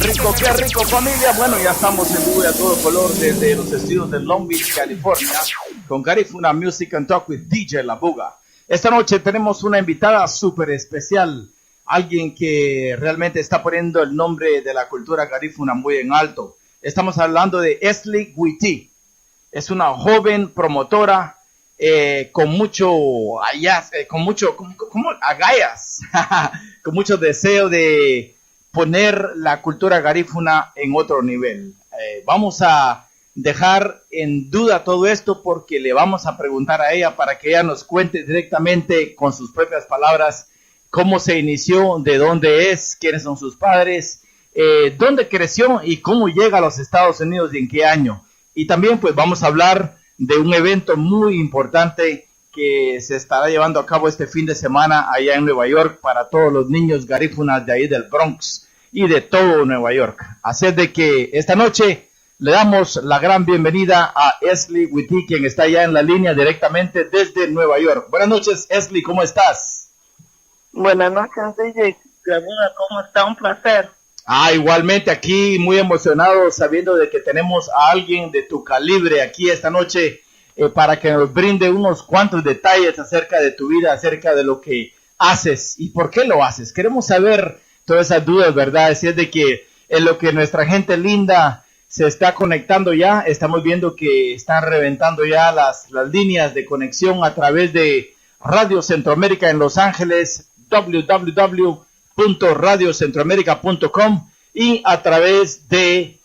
qué rico familia. Bueno, ya estamos en vivo y a todo color desde los estudios de Long Beach, California, con Garifuna Music and Talk with DJ La Buga. Esta noche tenemos una invitada súper especial, alguien que realmente está poniendo el nombre de la cultura garífuna muy en alto. Estamos hablando de Esli Witty. Es una joven promotora con mucho agallas, con mucho deseo de poner la cultura garífuna en otro nivel. Vamos a dejar en duda todo esto porque le vamos a preguntar a ella para que ella nos cuente directamente con sus propias palabras cómo se inició, de dónde es, quiénes son sus padres, dónde creció y cómo llega a los Estados Unidos y en qué año. Y también pues vamos a hablar de un evento muy importante que se estará llevando a cabo este fin de semana allá en Nueva York para todos los niños garífunas de ahí del Bronx y de todo Nueva York. Así es de que esta noche le damos la gran bienvenida a Esli Witty, quien está ya en la línea directamente desde Nueva York. Buenas noches, Esli, ¿cómo estás? Buenas noches, DJ. ¿Cómo está? Un placer. Igualmente aquí muy emocionado sabiendo de que tenemos a alguien de tu calibre aquí esta noche para que nos brinde unos cuantos detalles acerca de tu vida, acerca de lo que haces y por qué lo haces. Queremos saber todas esas dudas, ¿verdad? Así es de que en lo que nuestra gente linda se está conectando ya, estamos viendo que están reventando ya las líneas de conexión a través de Radio Centroamérica en Los Ángeles, www.radiocentroamerica.com y a través de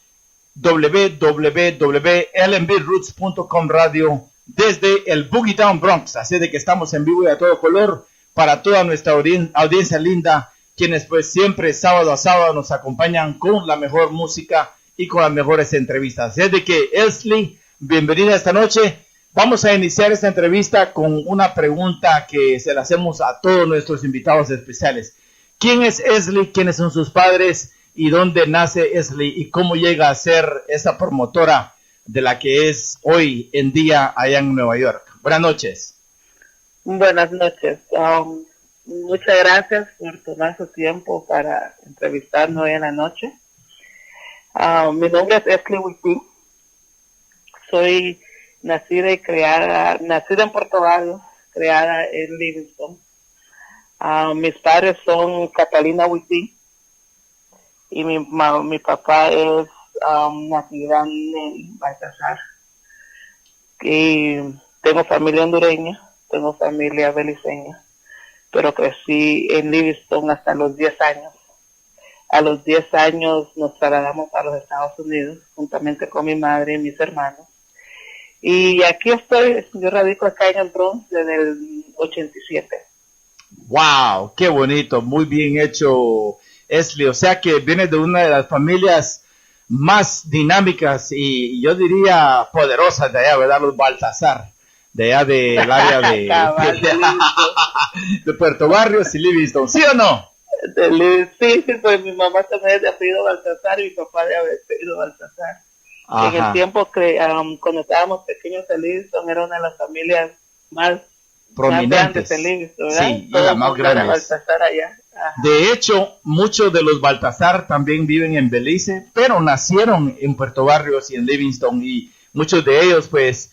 www.lnbroots.com radio desde el Boogie Down Bronx. Así de que estamos en vivo y a todo color para toda nuestra audiencia linda, quienes pues siempre sábado a sábado nos acompañan con la mejor música y con las mejores entrevistas. Así es de que, Esli, bienvenida esta noche. Vamos a iniciar esta entrevista con una pregunta que se la hacemos a todos nuestros invitados especiales. ¿Quién es Esli? ¿Quiénes son sus padres? ¿Y dónde nace Esli? ¿Y cómo llega a ser esa promotora de la que es hoy en día allá en Nueva York? Buenas noches. Buenas noches. Muchas gracias por tomar su tiempo para entrevistarnos hoy en la noche. Mi nombre es Esli Witty. Soy nacida y criada, nacida en Puerto Barrios, criada en Livingston. Mis padres son Catalina Witty y mi papá es nacido en Baltasar. Y tengo familia hondureña, tengo familia beliceña, pero crecí en Livingston hasta los 10 años. A los 10 años nos trasladamos a los Estados Unidos, juntamente con mi madre y mis hermanos. Y aquí estoy, yo radico acá en el Bronx desde el 87. ¡Wow! ¡Qué bonito! Muy bien hecho, Esli. O sea que vienes de una de las familias más dinámicas y yo diría poderosas de allá, ¿verdad? Los Baltasar, de allá del área de Puerto Barrios y Livingston, ¿sí o no? Sí, pues mi mamá también es de apellido Baltasar y mi papá de apellido Baltasar. Ajá. En el tiempo que cuando estábamos pequeños en Livingston era una de las familias más prominentes en Livingston, ¿verdad? Sí, las más grandes. Baltasar allá. De hecho, muchos de los Baltasar también viven en Belice, pero nacieron en Puerto Barrios y en Livingston y muchos de ellos pues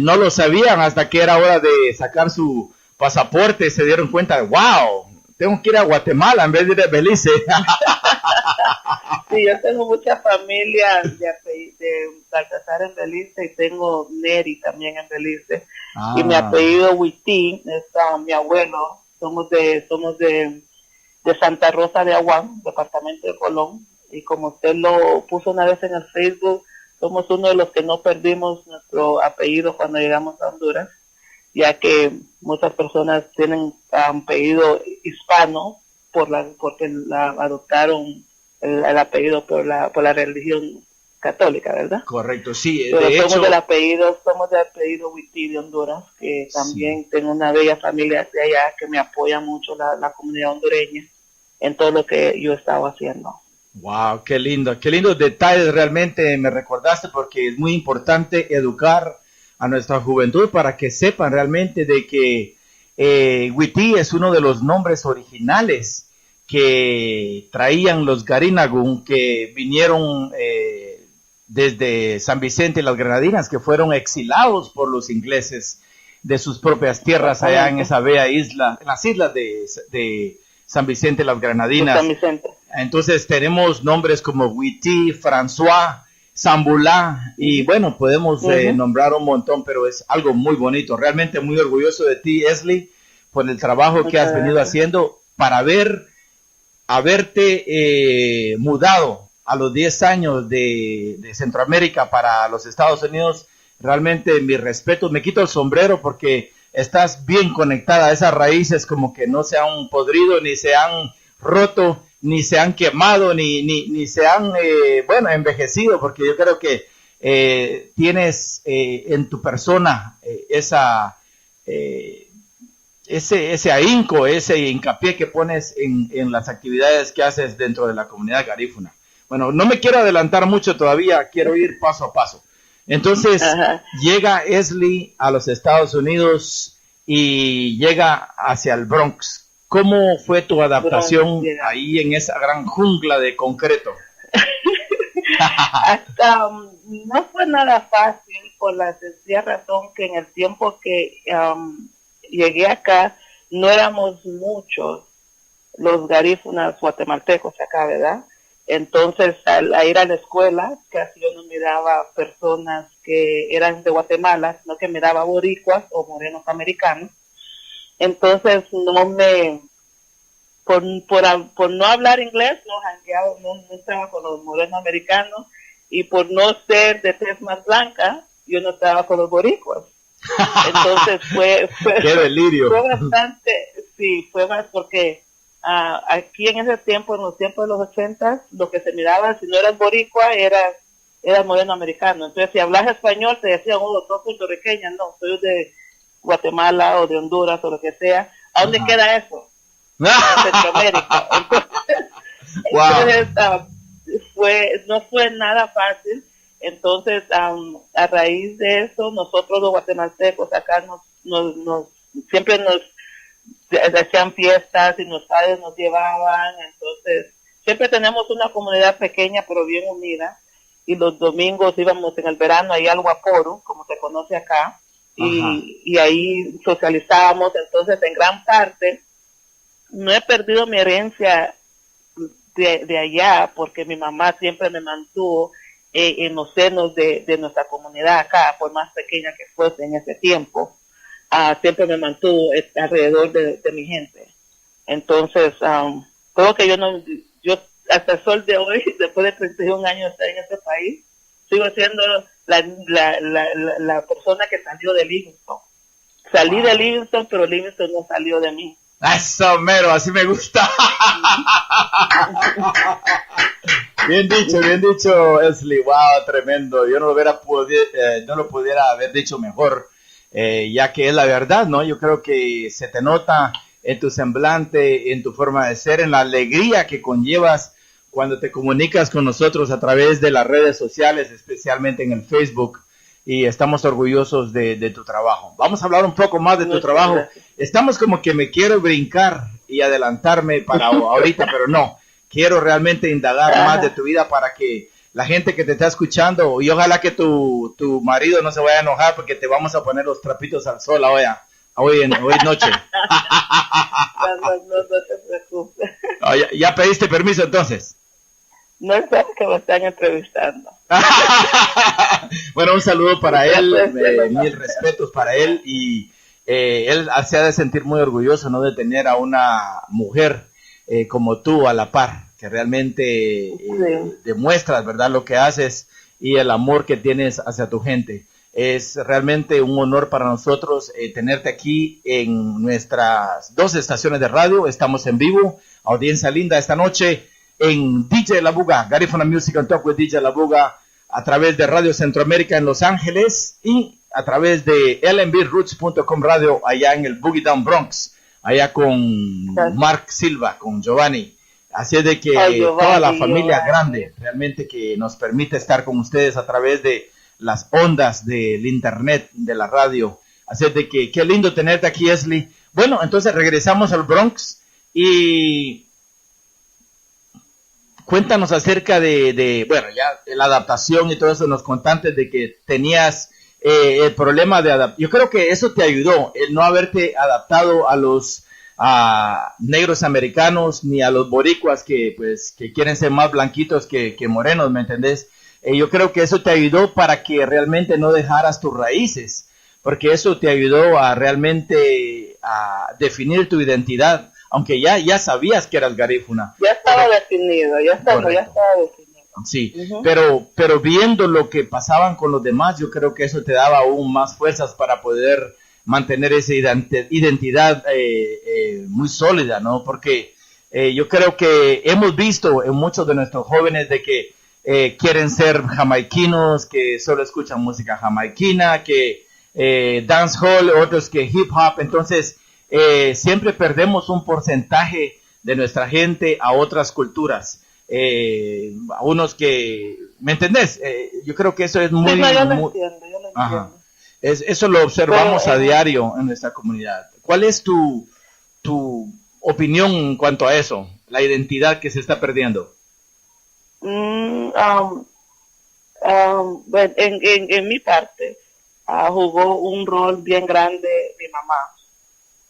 no lo sabían hasta que era hora de sacar su pasaporte, se dieron cuenta de wow, tengo que ir a Guatemala en vez de ir a Belice. Sí, yo tengo mucha familia de Baltasar en Belice y tengo Neri también en Belice. Y mi apellido Witty es mi abuelo. Somos de Santa Rosa de Aguán, departamento de Colón. Y como usted lo puso una vez en el Facebook, somos uno de los que no perdimos nuestro apellido cuando llegamos a Honduras, ya que muchas personas tienen apellido hispano porque adoptaron el apellido por la religión católica, ¿verdad? Correcto, sí. Pero de somos hecho, del apellido Witty de Honduras, que también tengo una bella familia de allá que me apoya mucho la comunidad hondureña en todo lo que yo estaba haciendo. Wow, qué lindos detalles realmente me recordaste porque es muy importante educar a nuestra juventud para que sepan realmente de que Witty es uno de los nombres originales que traían los Garinagun, que vinieron desde San Vicente y las Granadinas, que fueron exilados por los ingleses de sus propias tierras allá en esa bella isla, en las islas de San Vicente y las Granadinas. San Vicente. Entonces tenemos nombres como Witty, François, Zambulá, y bueno, podemos nombrar un montón, pero es algo muy bonito. Realmente muy orgulloso de ti, Esli, por el trabajo que has venido haciendo para haberte mudado a los 10 años de Centroamérica para los Estados Unidos. Realmente mis respetos, me quito el sombrero porque estás bien conectada a esas raíces, como que no se han podrido, ni se han roto, ni se han quemado, ni se han, envejecido, porque yo creo que tienes en tu persona ese ahínco, ese hincapié que pones en las actividades que haces dentro de la comunidad garífuna. Bueno, no me quiero adelantar mucho todavía, quiero ir paso a paso. Entonces, llega Esli a los Estados Unidos y llega hacia el Bronx. ¿Cómo fue tu adaptación ahí en esa gran jungla de concreto? No fue nada fácil por la sencilla razón que en el tiempo que llegué acá no éramos muchos los garífunas guatemaltecos acá, ¿verdad? Entonces, al ir a la escuela, casi yo no miraba personas que eran de Guatemala, sino que miraba boricuas o morenos americanos. Entonces, por no hablar inglés, no estaba con los morenos americanos, y por no ser de tez más blanca, yo no estaba con los boricuas. Entonces, fue ¡qué delirio! Fue bastante, sí, fue más porque aquí en ese tiempo, en los tiempos de los 80, lo que se miraba, si no eras boricua, eras moreno americano. Entonces, si hablas español, te decían, los dos puertorriqueños, no, soy de Guatemala o de Honduras o lo que sea. ¿A dónde queda eso? En Centroamérica. Entonces, no fue nada fácil. Entonces, a raíz de eso, nosotros los guatemaltecos acá siempre nos hacían fiestas y los padres nos llevaban. Entonces, siempre tenemos una comunidad pequeña pero bien unida, y los domingos íbamos en el verano ahí al Guaporo, como se conoce acá, y ahí socializábamos. Entonces, en gran parte no he perdido mi herencia de allá, porque mi mamá siempre me mantuvo en los senos de nuestra comunidad acá, por más pequeña que fuese en ese tiempo. Siempre me mantuvo alrededor de mi gente. Entonces, creo que yo hasta el sol de hoy, después de 31 años de estar en este país, sigo siendo la persona que salió de Livingston. Salí de Livingston, pero Livingston no salió de mí. Eso, mero, así me gusta. Bien dicho, Esli. Wow, tremendo. Yo no lo pudiera haber dicho mejor, ya que es la verdad, ¿no? Yo creo que se te nota en tu semblante, en tu forma de ser, en la alegría que conllevas cuando te comunicas con nosotros a través de las redes sociales, especialmente en el Facebook, y estamos orgullosos de tu trabajo. Vamos a hablar un poco más de tu trabajo. Estamos como que me quiero brincar y adelantarme para ahorita, pero no. Quiero realmente indagar más de tu vida para que la gente que te está escuchando, y ojalá que tu marido no se vaya a enojar porque te vamos a poner los trapitos al sol hoy noche. No te preocupes. ¿Ya pediste permiso entonces? No sé que me están entrevistando. Bueno, un saludo para él, mil respetos para él, y él se ha de sentir muy orgulloso, ¿no?, de tener a una mujer como tú a la par, que realmente demuestras, ¿verdad?, lo que haces y el amor que tienes hacia tu gente. Es realmente un honor para nosotros tenerte aquí en nuestras 2 estaciones de radio. Estamos en vivo, audiencia linda, esta noche en DJ La Buga, Garifuna Music and Talk with DJ La Buga, a través de Radio Centroamérica en Los Ángeles y a través de lnbroots.com radio allá en el Boogie Down Bronx, allá con Mark Silva, con Giovanni. Así es de que toda la familia grande realmente que nos permite estar con ustedes a través de las ondas del internet, de la radio. Así es de que qué lindo tenerte aquí, Esli. Bueno, entonces regresamos al Bronx y Cuéntanos acerca bueno, ya la adaptación y todo eso, nos contaste de que tenías el problema de adaptación. Yo creo que eso te ayudó, el no haberte adaptado a los negros americanos ni a los boricuas que quieren ser más blanquitos que morenos, ¿me entendés? Yo creo que eso te ayudó para que realmente no dejaras tus raíces, porque eso te ayudó a realmente a definir tu identidad, aunque ya sabías que eras garífuna. Ya estaba definido, ya estaba definido. Sí, pero viendo lo que pasaban con los demás, yo creo que eso te daba aún más fuerzas para poder mantener esa identidad muy sólida, ¿no? Porque yo creo que hemos visto en muchos de nuestros jóvenes de que quieren ser jamaiquinos, que solo escuchan música jamaiquina, que dancehall, otros que hip hop, entonces siempre perdemos un porcentaje de nuestra gente a otras culturas. A unos que, ¿me entendés? Yo creo que eso es muy... Sí, no, yo lo entiendo. Ajá. Eso lo observamos a diario en nuestra comunidad. ¿Cuál es tu opinión en cuanto a eso? La identidad que se está perdiendo. Bueno, en mi parte jugó un rol bien grande mi mamá,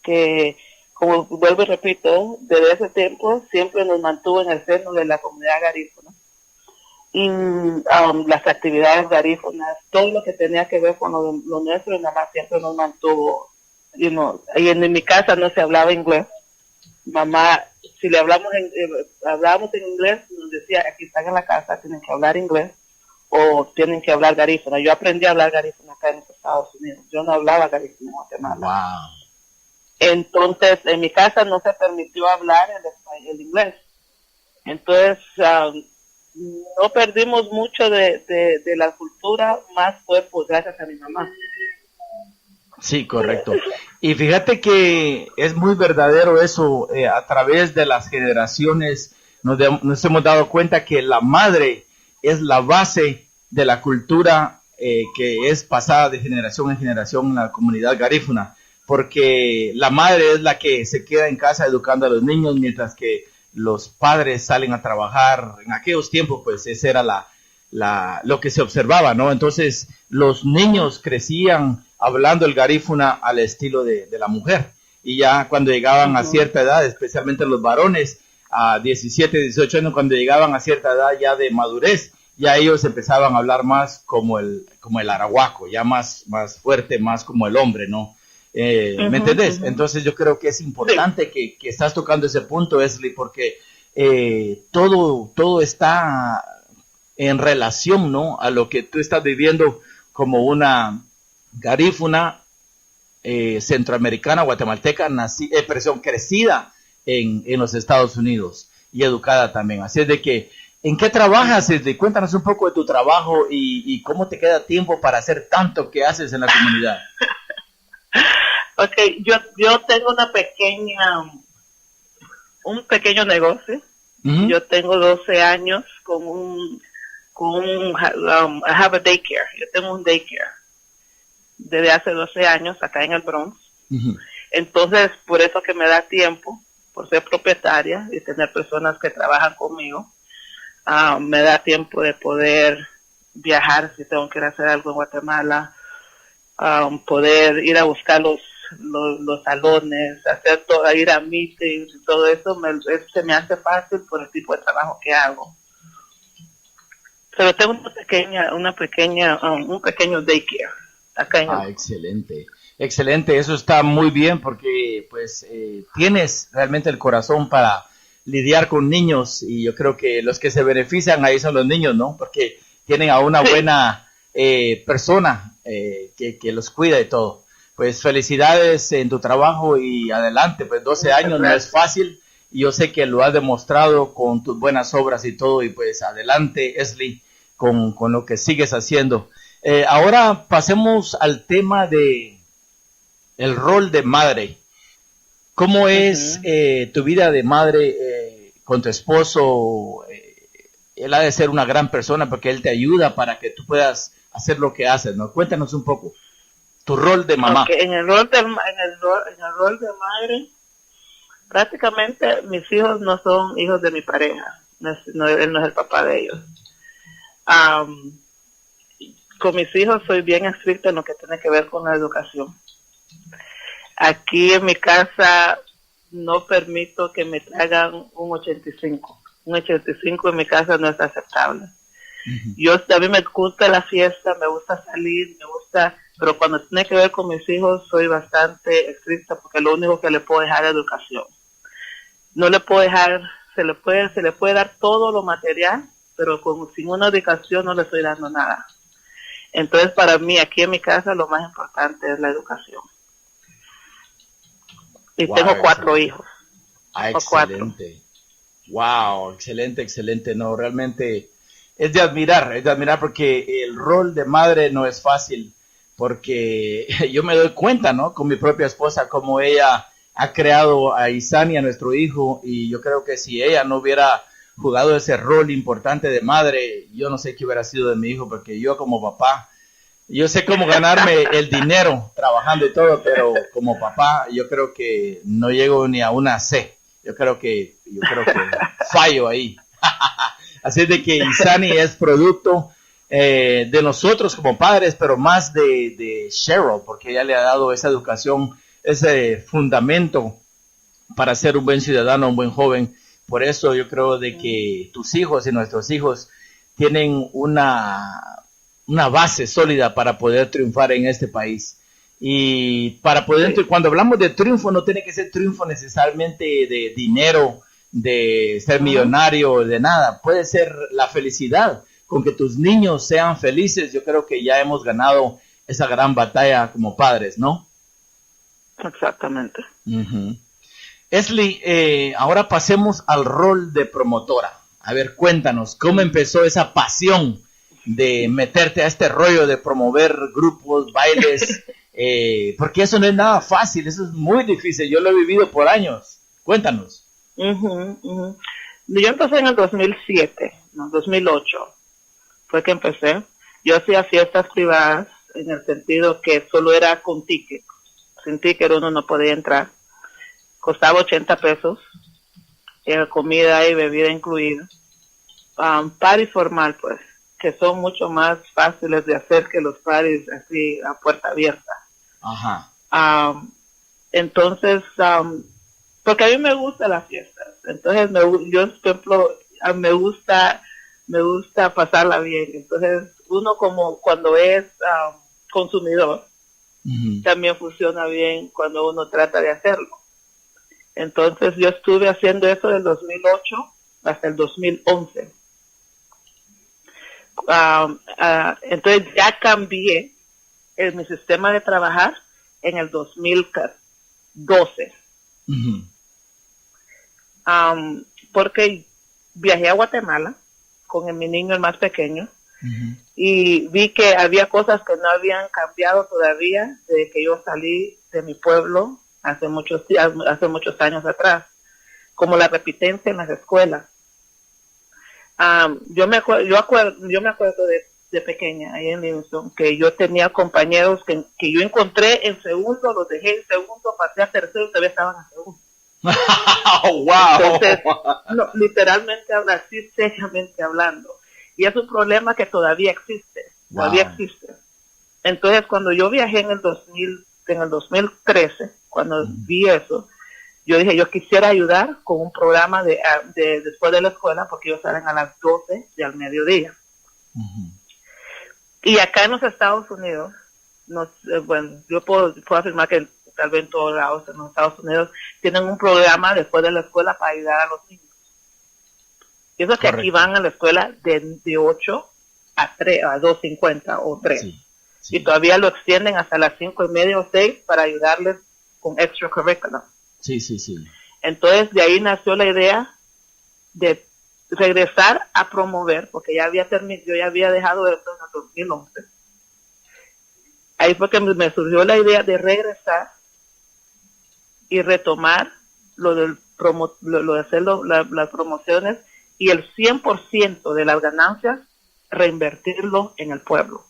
que como vuelvo y repito, desde ese tiempo siempre nos mantuvo en el seno de la comunidad garífuna. Y las actividades garífunas, todo lo que tenía que ver con lo nuestro, mi mamá siempre nos mantuvo. Y en mi casa no se hablaba inglés. Mamá, si le hablábamos en inglés, nos decía, aquí están en la casa, tienen que hablar inglés o tienen que hablar garífuna. Yo aprendí a hablar garífuna acá en los Estados Unidos. Yo no hablaba garífuna en Guatemala. Wow. Entonces, en mi casa no se permitió hablar el inglés. Entonces, no perdimos mucho de la cultura, más fue pues gracias a mi mamá. Sí, correcto. Y fíjate que es muy verdadero eso, a través de las generaciones nos hemos dado cuenta que la madre es la base de la cultura que es pasada de generación en generación en la comunidad garífuna, porque la madre es la que se queda en casa educando a los niños, mientras que los padres salen a trabajar. En aquellos tiempos, pues, ese era lo que se observaba, ¿no? Entonces, los niños crecían hablando el garífuna al estilo de la mujer. Y ya cuando llegaban a cierta edad, especialmente los varones, a 17, 18 años, cuando llegaban a cierta edad ya de madurez, ya ellos empezaban a hablar más como el arahuaco, ya más fuerte, más como el hombre, ¿no? ¿Me entendés? Entonces yo creo que es importante que estás tocando ese punto, Esli, porque todo está en relación, ¿no? A lo que tú estás viviendo como una garífuna centroamericana, guatemalteca, crecida en los Estados Unidos y educada también. Así es de que, ¿en qué trabajas, Esli? Cuéntanos un poco de tu trabajo y cómo te queda tiempo para hacer tanto que haces en la comunidad. Okay, yo tengo un pequeño negocio. Yo tengo 12 años con I have a daycare. Yo tengo un daycare desde hace 12 años acá en el Bronx. Entonces, por eso que me da tiempo, por ser propietaria y tener personas que trabajan conmigo, me da tiempo de poder viajar si tengo que ir a hacer algo en Guatemala, poder ir a buscar los salones, ir a meetings y todo eso, se me hace fácil por el tipo de trabajo que hago. Pero tengo un pequeño daycare acá en excelente, eso está muy bien porque pues tienes realmente el corazón para lidiar con niños y yo creo que los que se benefician ahí son los niños, ¿no? Porque tienen a una buena persona que los cuida y todo. Pues felicidades en tu trabajo y adelante, pues 12 años no es fácil y yo sé que lo has demostrado con tus buenas obras y todo y pues adelante, Esli, con lo que sigues haciendo. Ahora pasemos al tema de el rol de madre. ¿Cómo es tu vida de madre con tu esposo? Él ha de ser una gran persona porque él te ayuda para que tú puedas hacer lo que haces, ¿no? Cuéntanos un poco tu rol de mamá. Okay, en el rol de madre, prácticamente mis hijos no son hijos de mi pareja, él no es el papá de ellos. Con mis hijos soy bien estricta en lo que tiene que ver con la educación. Aquí en mi casa no permito que me traigan un 85. Un 85 en mi casa no es aceptable. A mí me gusta la fiesta, me gusta salir, pero cuando tiene que ver con mis hijos soy bastante estricta porque lo único que le puedo dejar es educación. No le puedo dejar, se le puede dar todo lo material, pero sin una educación no le estoy dando nada. Entonces para mí aquí en mi casa lo más importante es la educación. Y tengo 4 hijos. Excelente. 4. Wow, excelente. No, realmente es de admirar porque el rol de madre no es fácil, porque yo me doy cuenta, ¿no? Con mi propia esposa, como ella ha creado a Isani, a nuestro hijo, y yo creo que si ella no hubiera jugado ese rol importante de madre, yo no sé qué hubiera sido de mi hijo, porque yo como papá, yo sé cómo ganarme el dinero trabajando y todo, pero como papá yo creo que no llego ni a una C. Yo creo que fallo ahí. Así de que Isani es producto de nosotros como padres, pero más de Cheryl, porque ella le ha dado esa educación, ese fundamento para ser un buen ciudadano, un buen joven. Por eso yo creo de que tus hijos y nuestros hijos tienen una base sólida para poder triunfar en este país. Y para poder, cuando hablamos de triunfo, no tiene que ser triunfo necesariamente de dinero, de ser millonario, de nada. Puede ser la felicidad. Con que tus niños sean felices, yo creo que ya hemos ganado esa gran batalla como padres, ¿no? Exactamente. Esli, ahora pasemos al rol de promotora. A ver, cuéntanos, ¿cómo empezó esa pasión de meterte a este rollo de promover grupos, bailes? Porque eso no es nada fácil, eso es muy difícil. Yo lo he vivido por años. Cuéntanos. Yo empecé en el 2007, no, 2008. Fue que empecé. Yo hacía fiestas privadas en el sentido que solo era con ticket. Sin ticket uno no podía entrar. Costaba 80 pesos. Comida y bebida incluida. Party formal, pues, que son mucho más fáciles de hacer que los parties así a puerta abierta. Entonces, porque a mí me gustan las fiestas. Entonces, yo, por ejemplo, me gusta pasarla bien. Entonces, uno como cuando es consumidor, también funciona bien cuando uno trata de hacerlo. Entonces, yo estuve haciendo eso del 2008 hasta el 2011. Entonces, ya cambié mi sistema de trabajar en el 2012. Porque viajé a Guatemala con mi niño, el más pequeño, y vi que había cosas que no habían cambiado todavía desde que yo salí de mi pueblo hace muchos años atrás, como la repitencia en las escuelas. Yo me acuerdo de pequeña, ahí en Livingston, que yo tenía compañeros que yo encontré en segundo, los dejé en segundo, pasé a tercero y todavía estaban en segundo. Wow. Entonces, no, literalmente así seriamente hablando. Y es un problema que todavía existe. Todavía existe. Entonces, cuando yo viajé en el 2013, cuando vi eso, yo dije, yo quisiera ayudar con un programa de después de la escuela, porque ellos salen a las 12 del mediodía. Y acá en los Estados Unidos, bueno, yo puedo afirmar que tal vez en todos lados en los Estados Unidos tienen un programa después de la escuela para ayudar a los niños. Y eso que aquí van a la escuela de 8 a 2:50 o 3. Sí. Y todavía lo extienden hasta las 5:30 o 6 para ayudarles con extracurricular. Sí. Entonces de ahí nació la idea de regresar a promover, porque yo ya había dejado esto en el 2011. Ahí fue que me surgió la idea de regresar y retomar lo de hacer las promociones y el 100% de las ganancias reinvertirlo en el pueblo.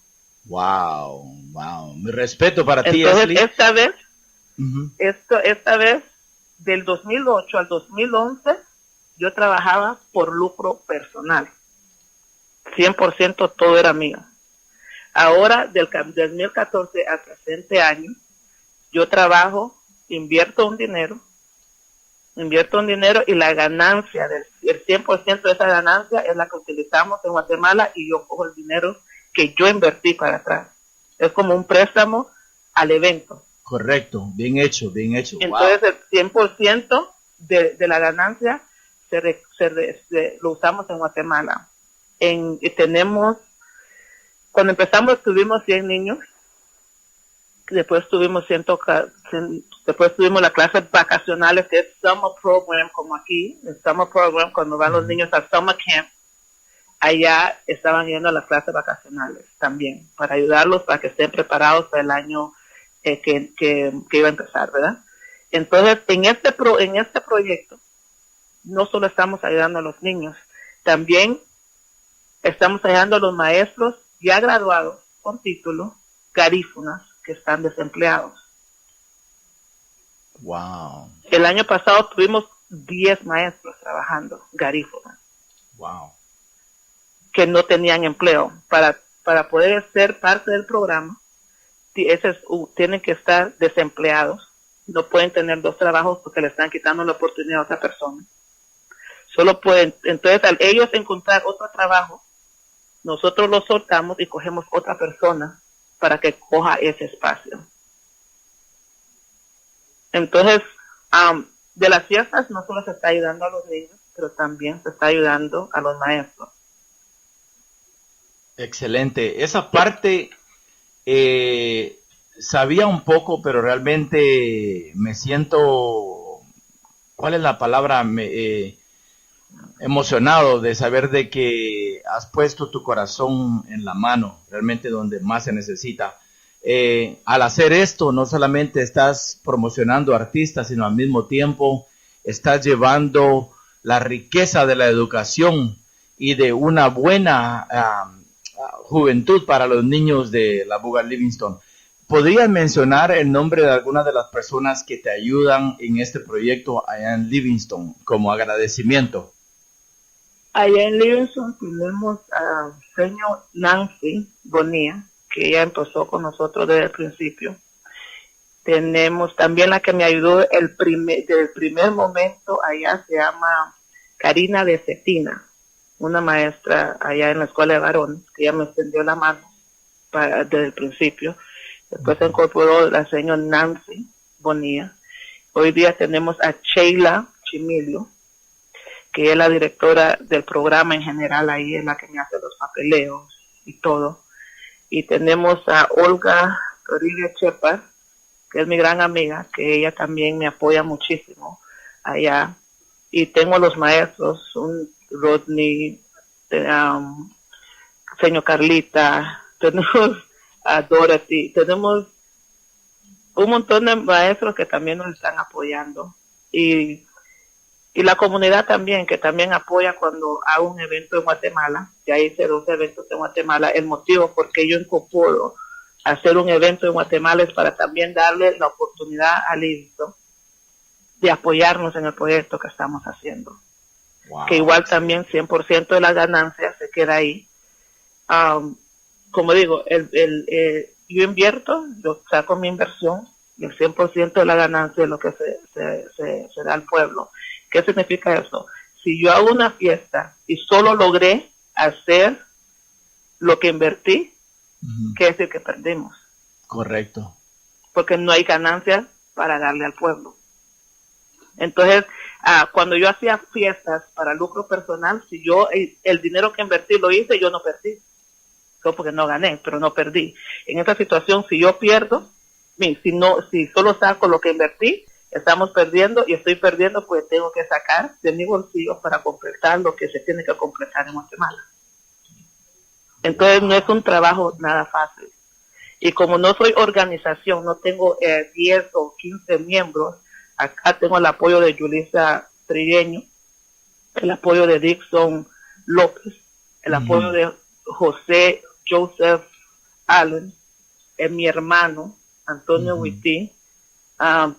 Wow. Mi respeto para ti, Ashley. Esta vez, del 2008 al 2011, yo trabajaba por lucro personal. 100% todo era mío. Ahora, del 2014 al presente año, yo trabajo, invierto un dinero y la ganancia, el 100% de esa ganancia es la que utilizamos en Guatemala y yo cojo el dinero que yo invertí para atrás. Es como un préstamo al evento. Correcto, bien hecho, bien hecho. Entonces Wow. el 100% de la ganancia lo usamos en Guatemala. Cuando empezamos tuvimos 100 niños, después tuvimos las clases vacacionales, que es Summer Program, como aquí, el Summer Program, cuando van los niños al Summer Camp, allá estaban yendo a las clases vacacionales también, para ayudarlos para que estén preparados para el año que iba a empezar, ¿verdad? Entonces, en este proyecto, no solo estamos ayudando a los niños, también estamos ayudando a los maestros ya graduados con título, garífunas, que están desempleados. Wow. El año pasado tuvimos 10 maestros trabajando, garífunas. Wow. Que no tenían empleo. Para poder ser parte del programa, tienen que estar desempleados. No pueden tener 2 trabajos porque le están quitando la oportunidad a otra persona. Solo pueden, entonces al ellos encontrar otro trabajo, nosotros los soltamos y cogemos otra persona para que coja ese espacio. Entonces, de las fiestas no solo se está ayudando a los niños, pero también se está ayudando a los maestros. Excelente. Esa parte sabía un poco, pero realmente me siento, ¿cuál es la palabra? Emocionado de saber de que has puesto tu corazón en la mano, realmente donde más se necesita. Al hacer esto, no solamente estás promocionando artistas, sino al mismo tiempo estás llevando la riqueza de la educación y de una buena juventud para los niños de la Buga Livingston. ¿Podrías mencionar el nombre de algunas de las personas que te ayudan en este proyecto allá en Livingston como agradecimiento? Allá en Livingston tenemos a señor Nancy Bonilla, que ella empezó con nosotros desde el principio. Tenemos también la que me ayudó desde el primer momento, allá se llama Karina de Cetina, una maestra allá en la escuela de varones, que ella me extendió la mano desde el principio. Después se incorporó la señora Nancy Bonilla. Hoy día tenemos a Sheila Chimilio, que es la directora del programa en general, ahí es la que me hace los papeleos y todo. Y tenemos a Olga Toribia Chepa, que es mi gran amiga, que ella también me apoya muchísimo allá. Y tengo a los maestros, un Rodney, señor Carlita, tenemos a Dorothy, tenemos un montón de maestros que también nos están apoyando. Y la comunidad también, que también apoya cuando hago un evento en Guatemala. Ya hice 2 eventos en Guatemala. El motivo por qué yo incorporo hacer un evento en Guatemala es para también darle la oportunidad al Livingston de apoyarnos en el proyecto que estamos haciendo. Wow, que igual también 100% de las ganancias se queda ahí. Como digo, yo invierto, yo saco mi inversión y el 100% de la ganancia es lo que se da al pueblo. ¿Qué significa eso? Si yo hago una fiesta y solo logré hacer lo que invertí, ¿qué es el que perdimos? Correcto. Porque no hay ganancias para darle al pueblo. Entonces, cuando yo hacía fiestas para lucro personal, si yo el dinero que invertí lo hice, yo no perdí. Solo porque no gané, pero no perdí. En esta situación, si yo pierdo, si solo saco lo que invertí, estamos perdiendo y estoy perdiendo, pues tengo que sacar de mi bolsillo para completar lo que se tiene que completar en Guatemala. Entonces no es un trabajo nada fácil. Y como no soy organización, no tengo 10 o 15 miembros, acá tengo el apoyo de Yulisa Trigueño, el apoyo de Dixon López, el apoyo de José Joseph Allen, mi hermano Antonio Huití.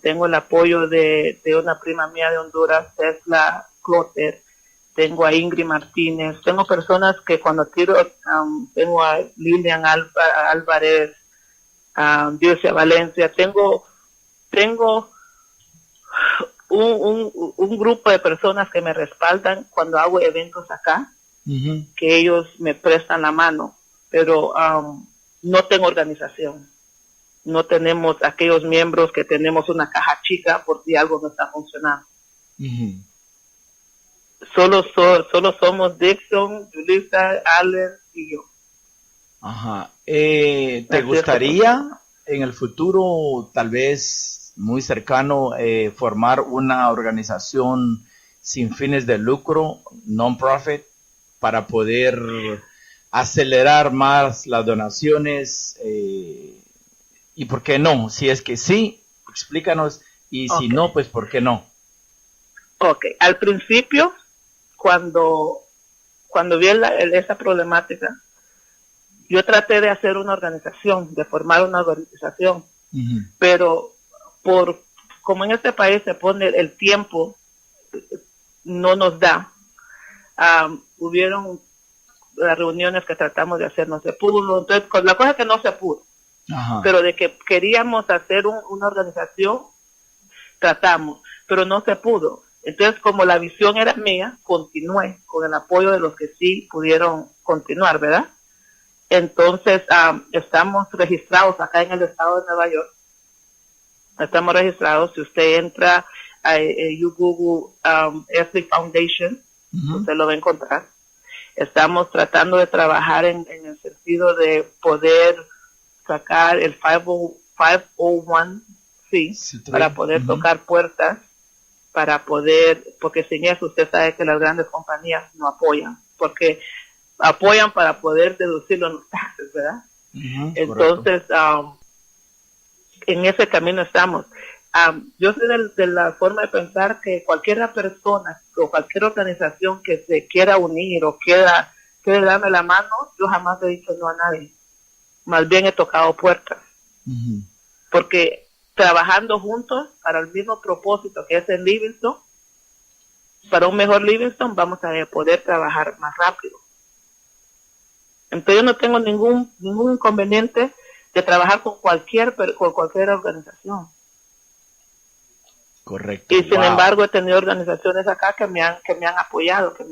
Tengo el apoyo de una prima mía de Honduras, Tesla Clotter, tengo a Ingrid Martínez, tengo personas que cuando tiro, tengo a Lilian Álvarez, Diosia Valencia, tengo un grupo de personas que me respaldan cuando hago eventos acá, que ellos me prestan la mano, pero no tengo organización. No tenemos aquellos miembros que tenemos una caja chica por si algo no está funcionando. Solo somos Dixon, Julissa, Allen y yo. Ajá. ¿Te gustaría en el futuro, tal vez muy cercano, formar una organización sin fines de lucro, non-profit, para poder acelerar más las donaciones? ¿Y por qué no? Si es que sí, explícanos, y si no, pues ¿por qué no? Ok, al principio, cuando vi esa problemática, yo traté de hacer una organización, de formar una organización, pero como en este país se pone el tiempo, no nos da. Hubieron las reuniones que tratamos de hacer, no se pudo, entonces la cosa es que no se pudo. Pero de que queríamos hacer una organización, tratamos, pero no se pudo. Entonces, como la visión era mía, continué con el apoyo de los que sí pudieron continuar, ¿verdad? Entonces, estamos registrados acá en el estado de Nueva York. Estamos registrados. Si usted entra a Google Esli Foundation, usted lo va a encontrar. Estamos tratando de trabajar en el sentido de poder sacar el 501c para poder tocar puertas, porque sin eso usted sabe que las grandes compañías no apoyan, porque apoyan para poder deducirlo en los taxes, ¿verdad? Entonces, en ese camino estamos. Yo soy de la forma de pensar que cualquier persona o cualquier organización que se quiera unir o quiera darme la mano, yo jamás he dicho no a nadie. Más bien he tocado puertas. Porque trabajando juntos para el mismo propósito que es el Livingston, para un mejor Livingston vamos a poder trabajar más rápido. Entonces yo no tengo ningún inconveniente de trabajar con cualquier organización. Correcto. Y sin embargo he tenido organizaciones acá que me han apoyado, que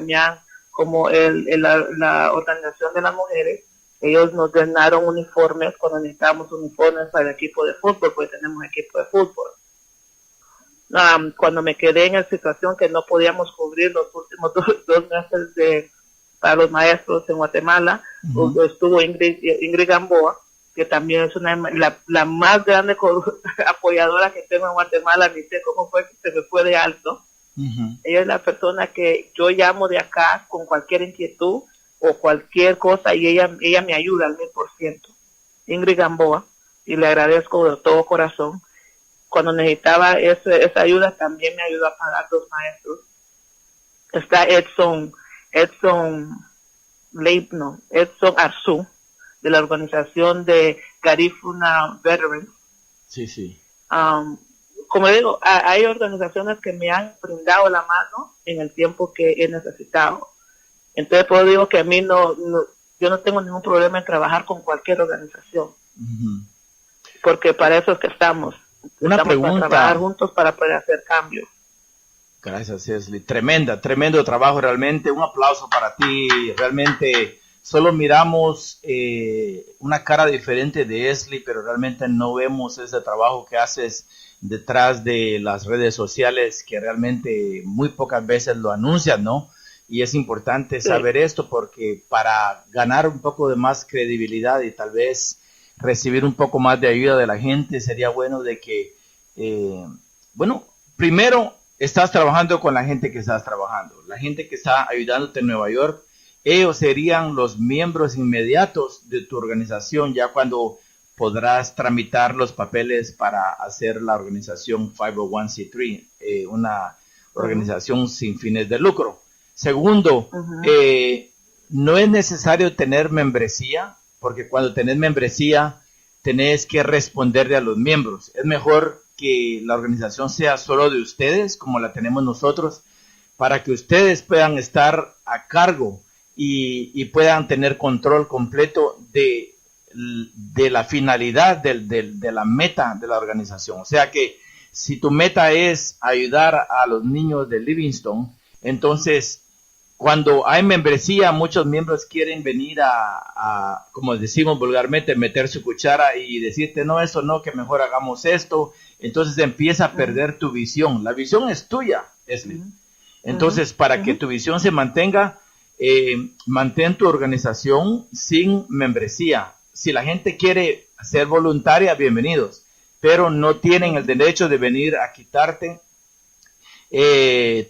me han como la organización de las mujeres. Ellos nos donaron uniformes cuando necesitábamos uniformes para el equipo de fútbol, pues tenemos equipo de fútbol. Cuando me quedé en la situación que no podíamos cubrir los últimos dos meses para los maestros en Guatemala, estuvo Ingrid Gamboa, que también es la más grande apoyadora que tengo en Guatemala, ni sé cómo fue que se me fue de alto. Ella es la persona que yo llamo de acá con cualquier inquietud o cualquier cosa, y ella me ayuda al 1000%. Ingrid Gamboa, y le agradezco de todo corazón. Cuando necesitaba esa ayuda, también me ayudó a pagar los maestros. Está Edson Arzú, de la organización de Garifuna Veterans. Sí. Como digo, hay organizaciones que me han brindado la mano en el tiempo que he necesitado. Entonces, pues digo que a mí yo no tengo ningún problema en trabajar con cualquier organización. Porque para eso es que estamos. Una pregunta. Para trabajar juntos para poder hacer cambios. Gracias, Esli. Tremendo trabajo realmente. Un aplauso para ti. Realmente solo miramos una cara diferente de Esli, pero realmente no vemos ese trabajo que haces detrás de las redes sociales, que realmente muy pocas veces lo anuncian, ¿no? Y es importante saber esto, porque para ganar un poco de más credibilidad y tal vez recibir un poco más de ayuda de la gente, sería bueno de que, primero estás trabajando con la gente que estás trabajando, la gente que está ayudándote en Nueva York. Ellos serían los miembros inmediatos de tu organización, ya cuando podrás tramitar los papeles para hacer la organización 501c3, una organización sin fines de lucro. Segundo, no es necesario tener membresía, porque cuando tenés membresía tenés que responderle a los miembros. Es mejor que la organización sea solo de ustedes, como la tenemos nosotros, para que ustedes puedan estar a cargo y puedan tener control completo de la finalidad de la meta de la organización. O sea que si tu meta es ayudar a los niños de Livingston, entonces cuando hay membresía, muchos miembros quieren venir a, como decimos vulgarmente, meter su cuchara y decirte, no, eso no, que mejor hagamos esto. Entonces empieza a perder tu visión. La visión es tuya, Esli. Entonces, para que tu visión se mantenga, mantén tu organización sin membresía. Si la gente quiere ser voluntaria, bienvenidos, pero no tienen el derecho de venir a quitarte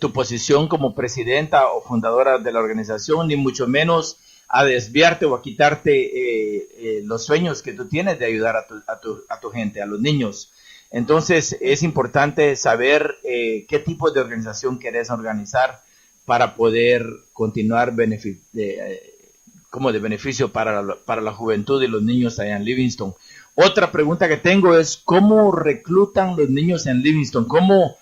tu posición como presidenta o fundadora de la organización, ni mucho menos a desviarte o a quitarte los sueños que tú tienes de ayudar a tu gente, a los niños. Entonces es importante saber qué tipo de organización querés organizar para poder continuar como de beneficio para la juventud y los niños allá en Livingston. Otra pregunta que tengo es, ¿cómo reclutan los niños en Livingston? ¿Cómo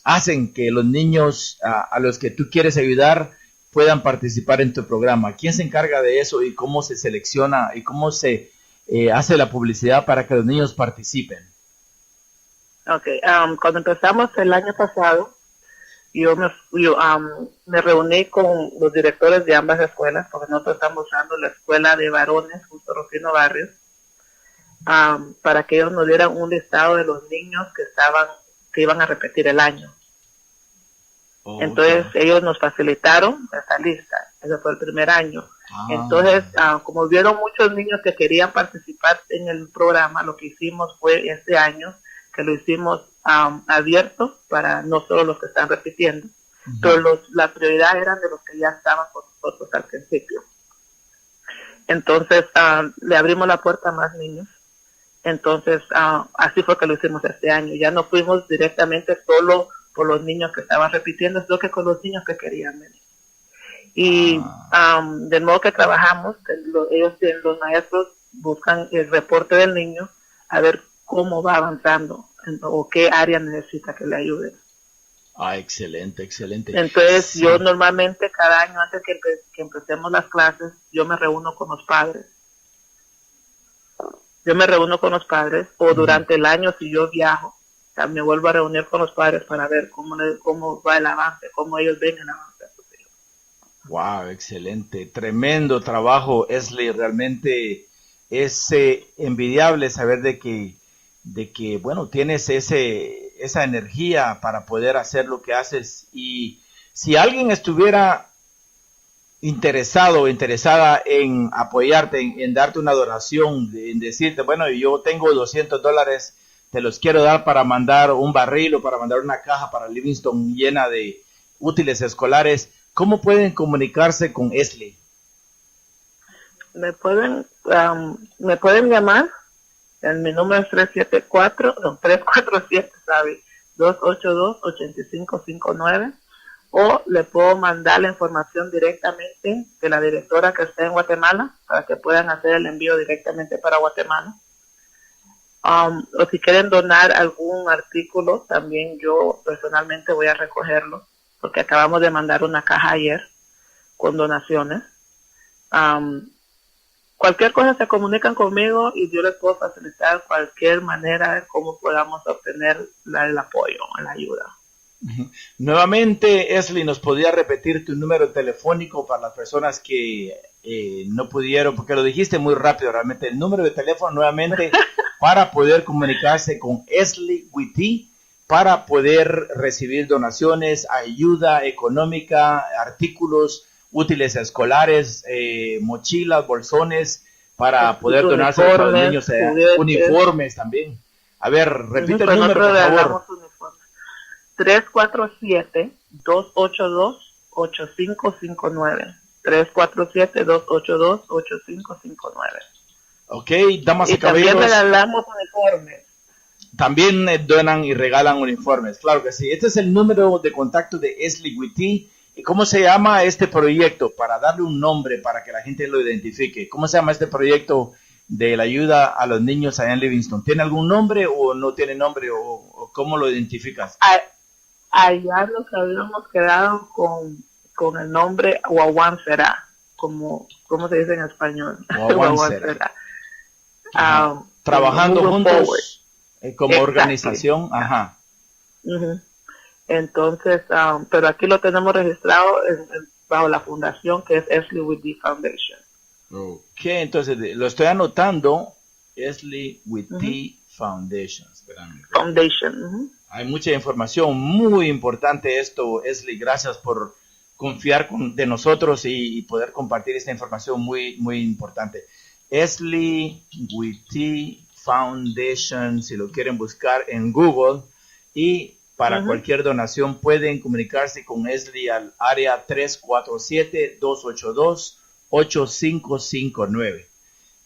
hacen que los niños a los que tú quieres ayudar puedan participar en tu programa? ¿Quién se encarga de eso y cómo se selecciona y cómo se hace la publicidad para que los niños participen? Okay, cuando empezamos el año pasado, yo me reuní con los directores de ambas escuelas, porque nosotros estamos usando la escuela de varones, justo Rufino Barrios, para que ellos nos dieran un listado de los niños que iban a repetir el año. Entonces ellos nos facilitaron esa lista. Ese fue el primer año. Entonces, como vieron muchos niños que querían participar en el programa, lo que hicimos fue este año que lo hicimos abierto para no solo los que están repitiendo, pero la prioridad eran de los que ya estaban con nosotros al principio. Entonces le abrimos la puerta a más niños. Entonces así fue que lo hicimos este año. Ya no fuimos directamente solo por los niños que estaban repitiendo, sino que con los niños que querían venir. Y de modo que trabajamos, los maestros buscan el reporte del niño a ver cómo va avanzando o qué área necesita que le ayude. Excelente, excelente. Entonces sí. Yo normalmente cada año antes que empecemos las clases, yo me reúno con los padres. O durante el año si yo viajo, me vuelvo a reunir con los padres para ver cómo va el avance, cómo ellos ven el avance de sus hijos. Wow, excelente, tremendo trabajo, Esli. Realmente es envidiable saber de que bueno, tienes esa energía para poder hacer lo que haces. Y si alguien estuviera interesado o interesada en apoyarte, en darte una donación, en decirte, bueno, yo tengo $200, te los quiero dar para mandar un barril o para mandar una caja para Livingston llena de útiles escolares, ¿cómo pueden comunicarse con Esli? Me pueden llamar. Mi número es 347-282-8559, o le puedo mandar la información directamente de la directora que está en Guatemala para que puedan hacer el envío directamente para Guatemala. O si quieren donar algún artículo, también yo personalmente voy a recogerlo, porque acabamos de mandar una caja ayer con donaciones. Cualquier cosa se comunican conmigo y yo les puedo facilitar cualquier manera de cómo podamos obtener el apoyo, la ayuda. Nuevamente, Esli, ¿nos podría repetir tu número telefónico para las personas que no pudieron, porque lo dijiste muy rápido realmente, el número de teléfono nuevamente para poder comunicarse con Esli Witty, para poder recibir donaciones, ayuda económica, artículos útiles escolares, mochilas, bolsones, para poder donarse a los niños, uniformes también. A ver, repite el número, por favor. 347-282-8559. 347-282-8559. Ok, damas y caballeros. También regalamos uniformes. También donan y regalan uniformes, claro que sí. Este es el número de contacto de Esli Witty. ¿Cómo se llama este proyecto? Para darle un nombre, para que la gente lo identifique. ¿Cómo se llama este proyecto de la ayuda a los niños allá en Livingston? ¿Tiene algún nombre o no tiene nombre? ¿O cómo lo identificas? allá nos habíamos quedado con el nombre Wawan Será, ¿cómo se dice en español? Wawan Será. Trabajando juntos como exactly. organización. Ajá. Uh-huh. Entonces, pero aquí lo tenemos registrado bajo la fundación que es Esli with D Foundation. Ok, entonces lo estoy anotando, Esli with D Foundation. Foundation. Uh-huh. Hay mucha información, muy importante esto, Esli, gracias por confiar de nosotros y poder compartir esta información muy, muy importante. Esli with D Foundation, si lo quieren buscar en Google, y para cualquier donación pueden comunicarse con Esli al área 347-282-8559.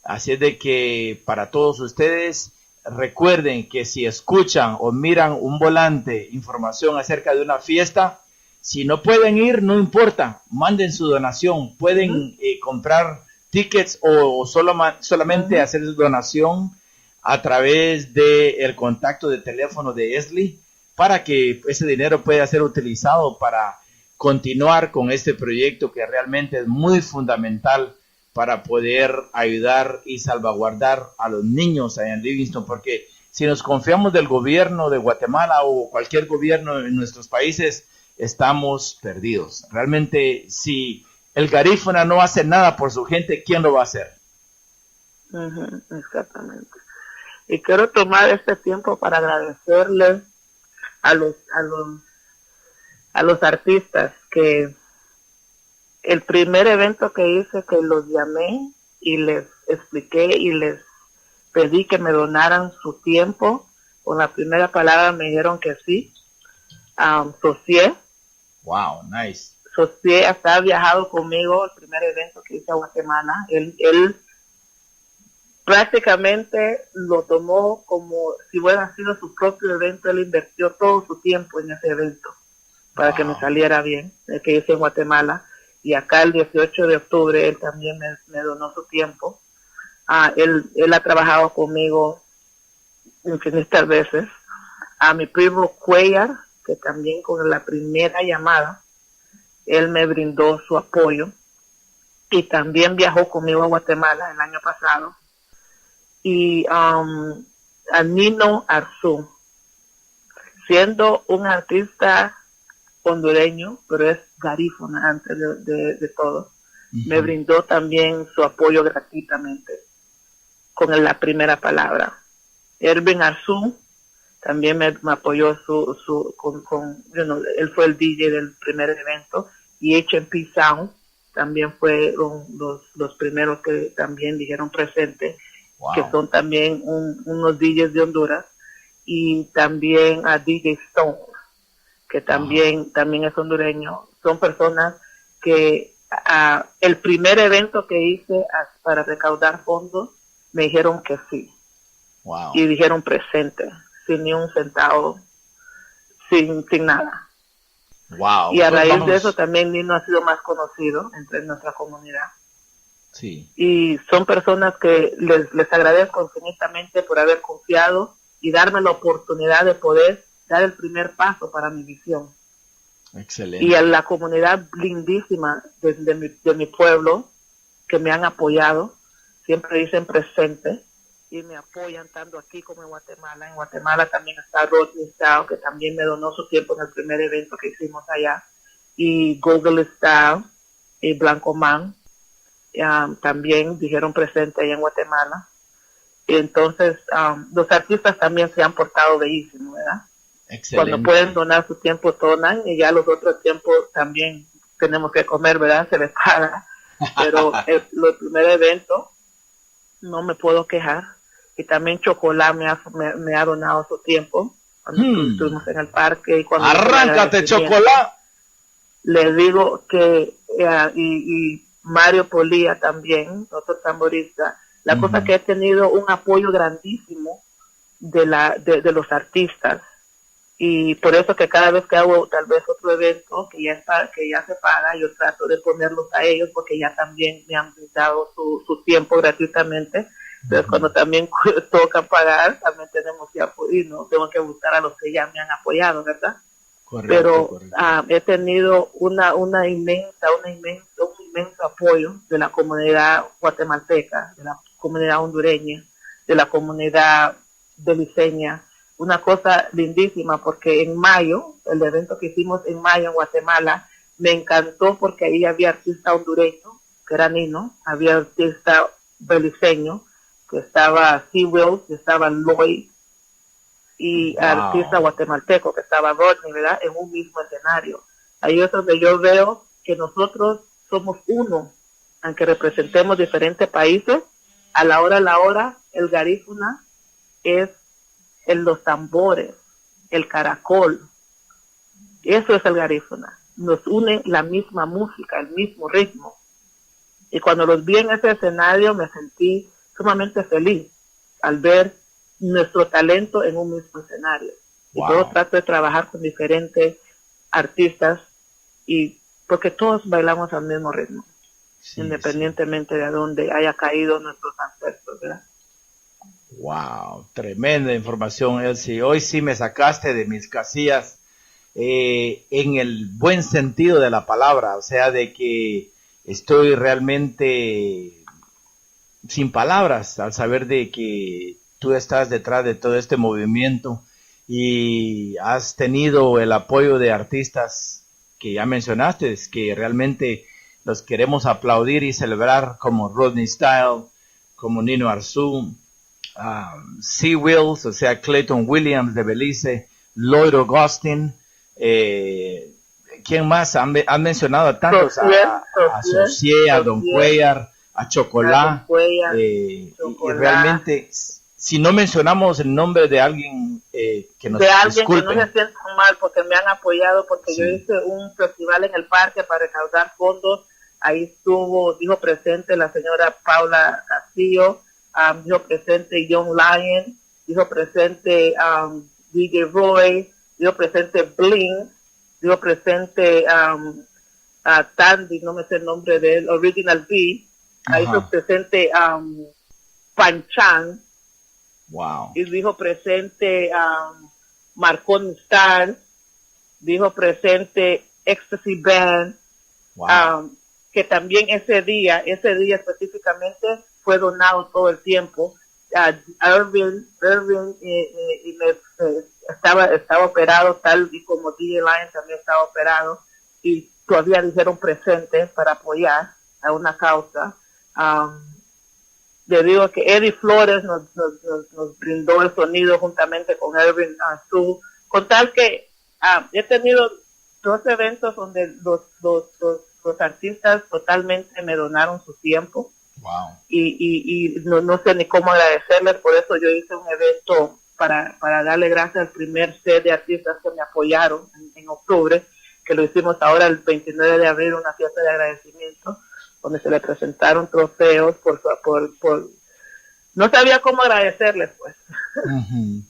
Así es de que para todos ustedes, recuerden que si escuchan o miran un volante, información acerca de una fiesta, si no pueden ir, no importa, manden su donación. Pueden comprar tickets o solamente hacer su donación a través del contacto de teléfono de Esli, para que ese dinero pueda ser utilizado para continuar con este proyecto que realmente es muy fundamental para poder ayudar y salvaguardar a los niños allá en Livingston, porque si nos confiamos del gobierno de Guatemala o cualquier gobierno en nuestros países, estamos perdidos. Realmente, si el Garífuna no hace nada por su gente, ¿quién lo va a hacer? Exactamente. Y quiero tomar este tiempo para agradecerles a los artistas que el primer evento que hice, que los llamé y les expliqué y les pedí que me donaran su tiempo, con la primera palabra me dijeron que sí. Socié. Wow, nice. Socié hasta ha viajado conmigo el primer evento que hice a Guatemala. Él prácticamente lo tomó como si hubiera sido su propio evento. Él invirtió todo su tiempo en ese evento para que me saliera bien, el que hice en Guatemala. Y acá el 18 de octubre él también me donó su tiempo. Él ha trabajado conmigo infinitas veces. A mi primo Cuellar, que también con la primera llamada, él me brindó su apoyo. Y también viajó conmigo a Guatemala el año pasado. Y a Nino Arzú, siendo un artista hondureño, pero es garífuna antes de todo, me brindó también su apoyo gratuitamente con la primera palabra. Erwin Arzú también me apoyó él fue el DJ del primer evento, y H&P Sound también fueron los primeros que también dijeron presente. Wow. Que son también unos DJs de Honduras, y también a DJ Stone, que también es hondureño. Son personas que el primer evento que hice para recaudar fondos me dijeron que sí. Wow. Y dijeron presente, sin ni un centavo, sin nada. Wow. Y a raíz de eso también Nino ha sido más conocido entre nuestra comunidad. Sí. Y son personas que les agradezco infinitamente por haber confiado y darme la oportunidad de poder dar el primer paso para mi visión. Excelente. Y a la comunidad lindísima de mi pueblo, que me han apoyado, siempre dicen presente y me apoyan tanto aquí como en Guatemala. En Guatemala también está Rodney Style, que también me donó su tiempo en el primer evento que hicimos allá, y Google Style y Blanco Man. También dijeron presente allá en Guatemala. Y entonces los artistas también se han portado bellísimo, ¿verdad? Excelente. Cuando pueden donar su tiempo donan, y ya los otros tiempos también tenemos que comer, ¿verdad? Se les paga. Pero el primer evento no me puedo quejar. Y también Chocolá me ha donado su tiempo cuando estuvimos en el parque. Y cuando ¡arráncate, Chocolá! Les digo que y Mario Polía también, otro tamborista. La cosa que he tenido un apoyo grandísimo de los artistas, y por eso que cada vez que hago tal vez otro evento que ya se paga, yo trato de ponerlos a ellos, porque ya también me han dado su tiempo gratuitamente. Entonces cuando también toca pagar, también tenemos que apoyar, ¿no? Tengo que buscar a los que ya me han apoyado, ¿verdad? pero correcto. he tenido un inmenso apoyo de la comunidad guatemalteca, de la comunidad hondureña, de la comunidad beliceña. Una cosa lindísima, porque en mayo, el evento que hicimos en mayo en Guatemala, me encantó porque ahí había artista hondureño, que era Nino, había artista beliceño, que estaba SeaWorld, que estaba Lloyd, y artista guatemalteco, que estaba Rodney, ¿verdad? En un mismo escenario. Ahí es donde yo veo que nosotros somos uno, aunque representemos diferentes países. A la hora, el garífuna es los tambores, el caracol. Eso es el garífuna. Nos une la misma música, el mismo ritmo. Y cuando los vi en ese escenario me sentí sumamente feliz al ver nuestro talento en un mismo escenario. Wow. Y yo trato de trabajar con diferentes artistas, y porque todos bailamos al mismo ritmo, sí, independientemente de dónde haya caído nuestros ancestros, ¿verdad? Wow, tremenda información, Elsie. Hoy sí me sacaste de mis casillas, en el buen sentido de la palabra, o sea, de que estoy realmente sin palabras al saber de que tú estás detrás de todo este movimiento y has tenido el apoyo de artistas que ya mencionaste, que realmente los queremos aplaudir y celebrar, como Rodney Style, como Nino Arzú, SeaWorld, o sea, Clayton Williams de Belice, Lloyd Augustin, ¿quién más? Han mencionado a tantos, a Socié, a Don Cuellar, a Chocolá, y realmente, si no mencionamos el nombre de alguien que nos disculpen. Que no se sientan mal, porque me han apoyado, porque sí. Yo hice un festival en el parque para recaudar fondos. Ahí dijo presente la señora Paula Castillo, dijo presente Young Lion, dijo presente DJ Roy, dijo presente Bling, dijo presente Tandy, no me sé el nombre de él, Original B, ahí dijo presente Panchan. Wow. Y dijo presente Marconi Star, dijo presente Ecstasy Band, wow. Que también ese día específicamente fue donado todo el tiempo. Irving estaba operado, tal y como DJ Lion también estaba operado, y todavía dijeron presente para apoyar a una causa. Debido a que Eddie Flores nos brindó el sonido juntamente con Irving Arzú, con tal que he tenido 2 eventos donde los artistas totalmente me donaron su tiempo. Wow. Y no sé ni cómo agradecerles. Por eso yo hice un evento para darle gracias al primer set de artistas que me apoyaron en octubre, que lo hicimos ahora el 29 de abril, una fiesta de agradecimiento, donde se le presentaron trofeos por no sabía cómo agradecerles, pues.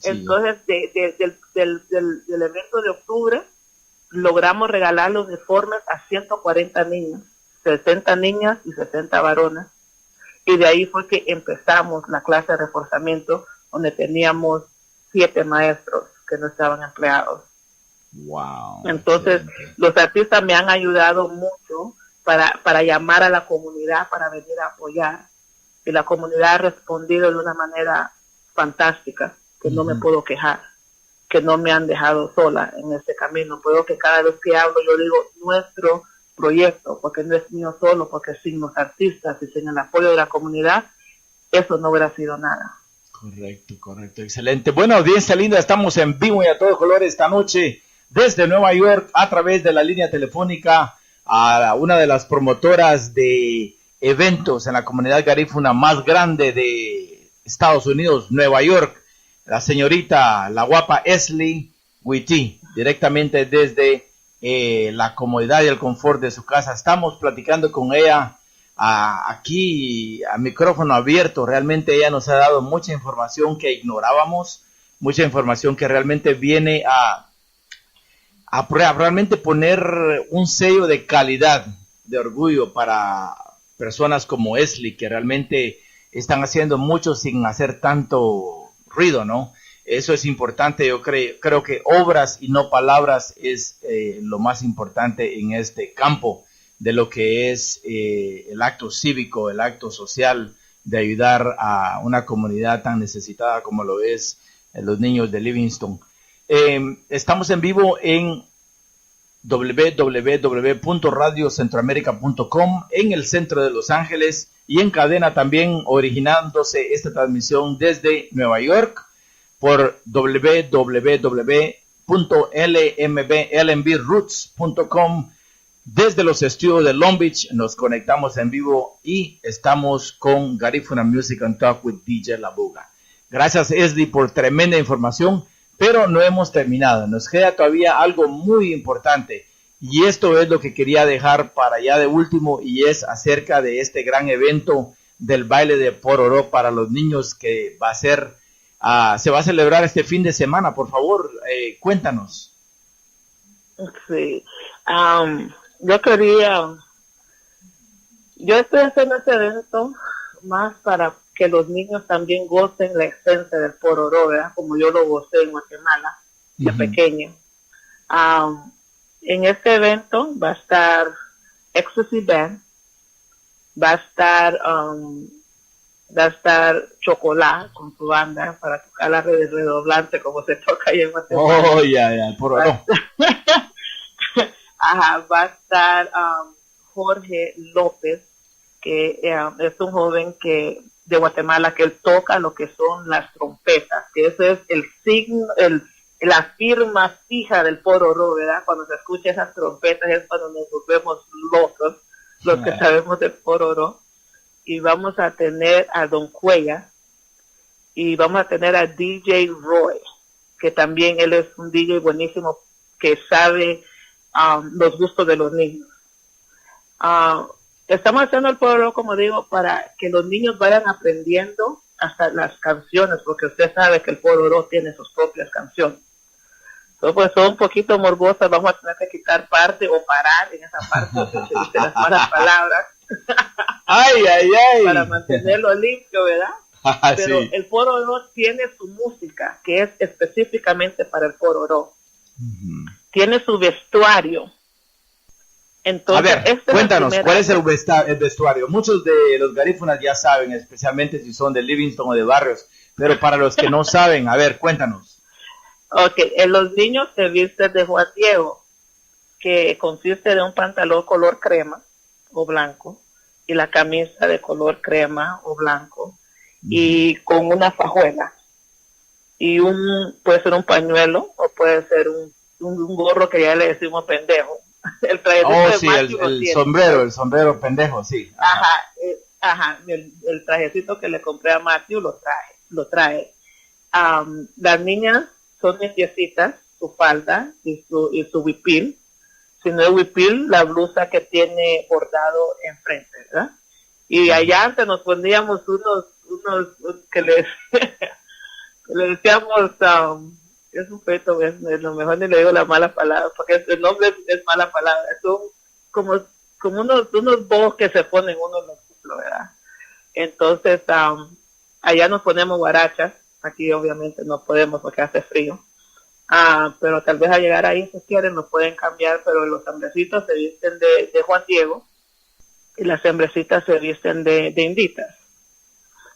Sí. Entonces, del evento de octubre, logramos regalar los uniformes a 140 niños, 60 niñas y 60 varones. Y de ahí fue que empezamos la clase de reforzamiento, donde teníamos 7 maestros que no estaban empleados. Wow. Entonces, excelente. Los artistas me han ayudado mucho para llamar a la comunidad para venir a apoyar, y la comunidad ha respondido de una manera fantástica, que no me puedo quejar, que no me han dejado sola en este camino. Puedo que cada vez que hablo yo digo nuestro proyecto, porque no es mío solo, porque sin los artistas y sin el apoyo de la comunidad, eso no hubiera sido nada. Correcto, excelente. Bueno, audiencia linda, estamos en vivo y a todo color esta noche desde Nueva York a través de la línea telefónica a una de las promotoras de eventos en la comunidad garífuna más grande de Estados Unidos, Nueva York, la señorita, la guapa Elsie Witty, directamente desde la comodidad y el confort de su casa. Estamos platicando con ella aquí a micrófono abierto. Realmente ella nos ha dado mucha información que ignorábamos, mucha información que realmente viene a realmente poner un sello de calidad, de orgullo para personas como Elsie, que realmente están haciendo mucho sin hacer tanto ruido, ¿no? Eso es importante, yo creo que obras y no palabras es lo más importante en este campo de lo que es el acto cívico, el acto social de ayudar a una comunidad tan necesitada como lo es los niños de Livingston. Estamos en vivo en www.radiocentroamerica.com en el centro de Los Ángeles y en cadena también originándose esta transmisión desde Nueva York por www.lnbroots.com. Desde los estudios de Long Beach nos conectamos en vivo y estamos con Garifuna Music and Talk with DJ La Buga. Gracias, Esli, por tremenda información, pero no hemos terminado. Nos queda todavía algo muy importante y esto es lo que quería dejar para ya de último, y es acerca de este gran evento del baile de Pororó para los niños que va a ser, se va a celebrar este fin de semana. Por favor, cuéntanos. Sí, yo estoy haciendo este evento más para que los niños también gocen la esencia del Pororó, ¿verdad? Como yo lo gocé en Guatemala, de pequeño. En este evento va a estar Ecstasy Band, va a estar Chocolá con su banda para tocar la redoblante como se toca ahí en Guatemala. Oh, ya, Pororó. Ajá, va a estar Jorge López, que es un joven de Guatemala, que él toca lo que son las trompetas, que ese es el signo, la firma fija del Pororó, ¿verdad? Cuando se escucha esas trompetas es cuando nos volvemos locos, los que sabemos del Pororó. Y vamos a tener a Don Cuella, y vamos a tener a DJ Roy, que también él es un DJ buenísimo, que sabe los gustos de los niños. Estamos haciendo el Pororó, como digo, para que los niños vayan aprendiendo hasta las canciones, porque usted sabe que el Pororó tiene sus propias canciones. Entonces, pues son un poquito morbosas, vamos a tener que quitar parte o parar en esa parte donde se dicen las malas palabras. Ay. Para mantenerlo limpio, ¿verdad? Pero sí, el Pororó tiene su música, que es específicamente para el Pororó. Tiene su vestuario. Entonces, a ver, cuéntanos, ¿cuál es el vestuario? Muchos de los garífunas ya saben, especialmente si son de Livingston o de barrios, pero para los que no saben, a ver, cuéntanos. Ok, los niños se visten de Juan Diego, que consiste de un pantalón color crema o blanco, y la camisa de color crema o blanco, y con una fajuela, y puede ser un pañuelo, o puede ser un gorro que ya le decimos pendejo. El trajecito el sombrero pendejo, sí. El trajecito que le compré a Matthew lo trae. Las niñas son limpiecitas, su falda y su huipil. Si no es huipil, la blusa que tiene bordado enfrente, ¿verdad? Y allá antes nos poníamos unos que le decíamos, es un peto, es lo mejor ni le digo la mala palabra, porque el nombre es mala palabra, son como unos bobos que se ponen uno en el culo, ¿verdad? Entonces, allá nos ponemos guarachas, aquí obviamente no podemos porque hace frío, pero tal vez al llegar ahí, si quieren, nos pueden cambiar, pero los hombrecitos se visten de Juan Diego, y las hembrecitas se visten de inditas.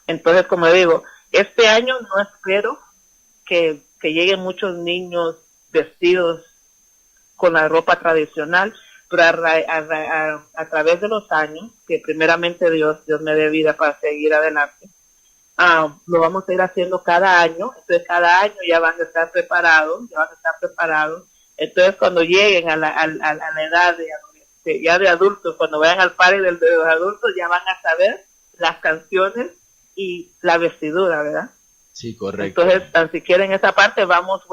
Entonces, como digo, este año no espero que lleguen muchos niños vestidos con la ropa tradicional, pero a través de los años, que primeramente Dios me dé vida para seguir adelante, lo vamos a ir haciendo cada año. Entonces cada año ya van a estar preparados. Entonces cuando lleguen a la edad de adultos, cuando vayan al party de los adultos, ya van a saber las canciones y la vestidura, ¿verdad? Sí, correcto. Entonces, tan siquiera en esa parte vamos